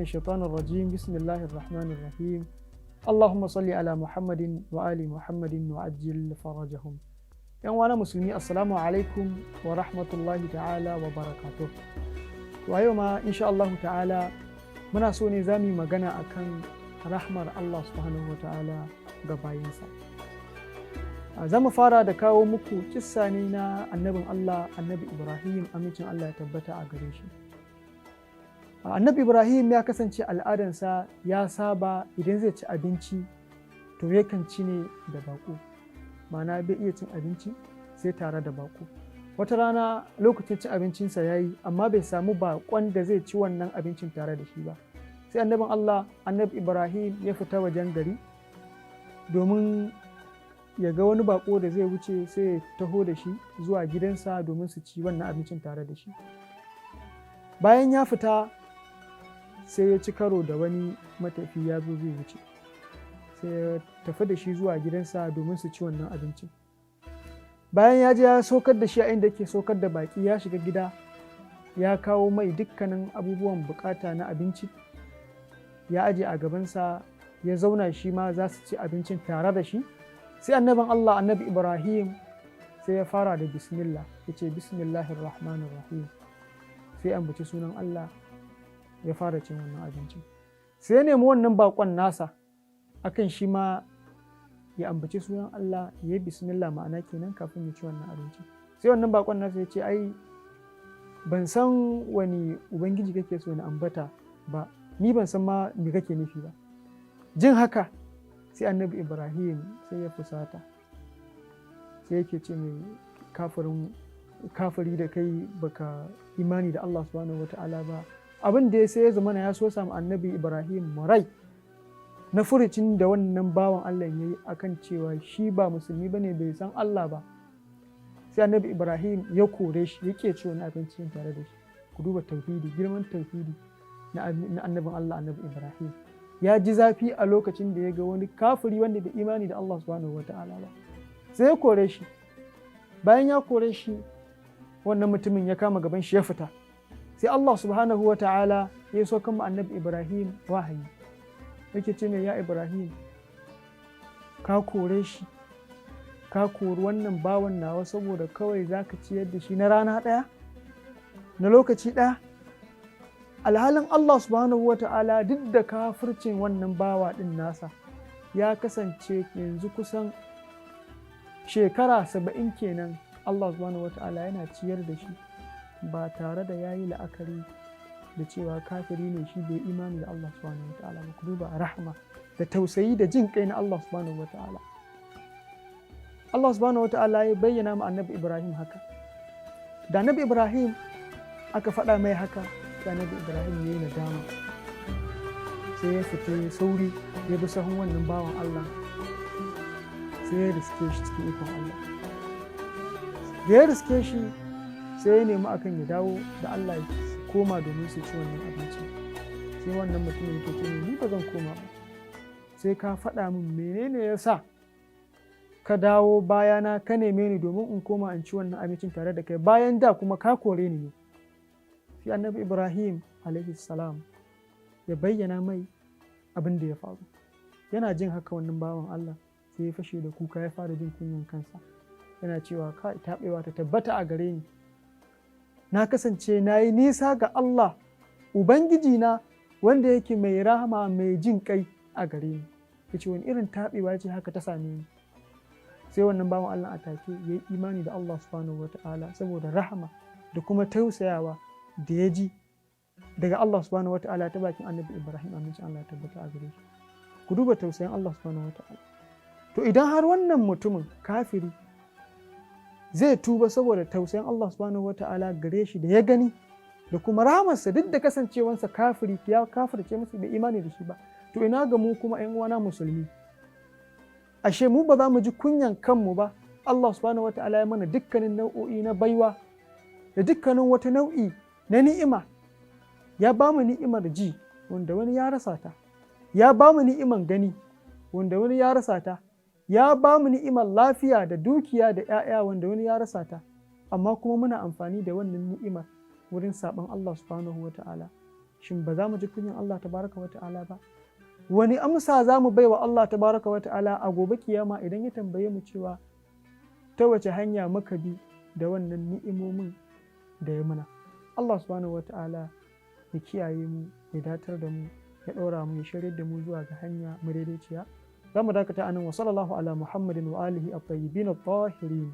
من الشيطان الرجيم بسم الله الرحمن الرحيم اللهم صل على محمد وآل محمد وعجل فرجهم. yan wana musulmi assalamu alaikum wa rahmatullahi ta'ala wa barakatuh. To yau ma insha Allah ta'ala muna so ne zamu yi magana akan rahmar Allah subhanahu wa ta'ala ga bayinsa. Za mu fara da kawo muku kissa ne na annabin Allah, annabi Ibrahim, amincin Allah ya tabbata a gare shi. Annabi Ibrahim ya kasance al'adansa ya saba idan zai ci abinci to yakan ci ne da bako, ma'ana bai iya cin abinci sai tare da bako. Wata rana lokacin cin abincinsa ya yi amma bai samu bakon da zai ci wannan abincin tare da shi ba, sai annabin Allah, annabi Ibrahim ya fita wajen gari domin ya ga wani bako da zai wuce sai ya taho da shi zuwa gidansa domin su ci wannan abincin tare da shi. Bayan ya fita sai ya ci karo da wani matafi ya zo zai wuce, sai ya tafi da shi zuwa gidansa domin su ci wannan abincin. Bayan ya je ya saukar da shi a inda yake saukar da baki, ya shiga gida ya kawo mai dukkanin abubuwan bukata na abinci ya aje a gabansa, ya zauna shi ma za su ci abincin tare da shi. Sai annabin Allah, annabi Ibrahim, sai ya fara da bismillah, ya ce bismillahir rahmanir rahim, sai ambaci sunan Allah ya fara cin wannan abincin. Sai ya nemi wannan bakon nasa akan shi ma ya ambaci sunan Allah, ya yi bismillah, ma'ana kenan kafin ya ci wannan abincin. Sai wannan bakon nasa ya ce ai ban san wani ubangiji kake so na ambata ba, ni ban san ma me kake nufi ba. Jin haka sai annabi Ibrahim sai ya fusata, sai yake ce mai kafiri da kai baka imani da Allah subhanahu wata'ala ba. Abin da sai ya zama ya so samu annabi Ibrahim murai na furucin da wannan bawan Allah ya yi akan cewa shi ba musulmi bane, bai san Allah ba. Sai annabi Ibrahim ya kore shi, ya ƙi ci wani abincin tare da shi. Ku duba tauhidi, girman tauhidi na annabin Allah, annabi Ibrahim. Ya ji zafi a lokacin da ya ga wani kafiri wanda bai imani da Allah subhanahu wata'ala ba, sai ya kore shi. Bayan ya kore shi, wannan mutumin ya kama gaban shi ya fita. Sai Allah subhanahu wata'ala ya so kan annabi Ibrahim wahayi, yake ce mai, ya Ibrahim, ka kore shi, ka kori wannan bawan nawa saboda kawai za ka ciyar da shi na rana ɗaya, na lokaci ɗaya. Alhalin Allah subhanahu wa ta'ala duk da kafircin wannan bawa ɗin nasa ya kasance yanzu kusan shekara 70 kenan Allah subhanahu wa ta'ala yana ciyar da shi ba tare da ya yi la'akari da cewa kafiri ne shi, bai imani da Allah subhanahu wa ta'ala ba. Ku duba rahma da tausayi da jin kai na Allah subhanahu wa ta'ala. Allah subhanahu wa ta'ala ya bayyana ma annabi Ibrahim haka. Da annabi Ibrahim aka faɗa mai haka, sai annabi Ibrahim ya yi nadama, sai ya fita sauri ya bi sahun wannan bawan Allah, sai ya riske shi cikin ikon Allah. Da ya riske shi sai ya nemi akan ya dawo da Allah ya koma domin su ci wannan abinci. Sai wannan mutumin yake ce ni ba zan koma ba, sai ka faɗa min menene ya sa ka dawo bayana ka neme ni domin in koma in ci wannan abincin tare da kai, bayan da kuma ka kore ni ne. Sai annabi Ibrahim alaihi salam ya bayyana mai abin da ya faru. Yana jin haka wannan bawan Allah sai ya fashe da kuka, ya fara jin kunyan kansa, yana cewa kai taɓewa ta tabbata a gare ni, na kasance na yi nisa ga Allah Ubangiji na wanda yake mai rahama mai jin kai a gare ni. Ya ce wani irin taɓewa ce haka ta same ni. Sai wannan bawan Allah a take ya yi imani da Allah subhanahu wata'ala saboda rahama da kuma tausayawa da ya ji daga Allah subhanahu wata'ala ta bakin annabi Ibrahim, amincin Allah tabbata a gare shi. Ku duba tausayin Allah subhanahu wata'ala. To idan har wannan mutumin kafiri zai tuba saboda tausayin Allah subhanahu wata'ala gare shi da ya gani da kuma rahamarsa duk da kasancewansa kafiri, ya kafirce musu bai imani da shi ba, to ina ga mu kuma ƴan uwana musulmi? Ashe mu ba za mu ji kunyan kanmu ba? Allah subhanahu wata'ala ya mana dukkanin nau'o'i na baiwa da dukkanin wata nau'i na ni'ima. Ya ba mu ni'imar ji wanda wani ya rasa ta, ya ba mu ni'imar gani wanda wani ya rasa ta, ya ba mu ni'imar lafiya da dukiya da 'ya'ya wanda wani ya rasa ta, amma kuma muna amfani da wannan ni'imar wurin saɓon Allah subhanahu wata'ala. shin ba za mu ji kunyan Allah tabaraka wa ta'ala ba? Wani amsa za mu bai wa Allah tabaraka wa ta'ala a gobe kiyama idan ya tambaye mu cewa ta wace hanya muka bi da wannan ni'imomin da ya mana? Allah subhanahu wa ta'ala ya kiyaye mu, ya datar da mu, ya ɗora mu, ya shirya da mu zuwa ga hanya madaidaiciya. Za mu dakata anan wa sallallahu ala Muhammadin wa alihi at-tayyibin at-tahirin.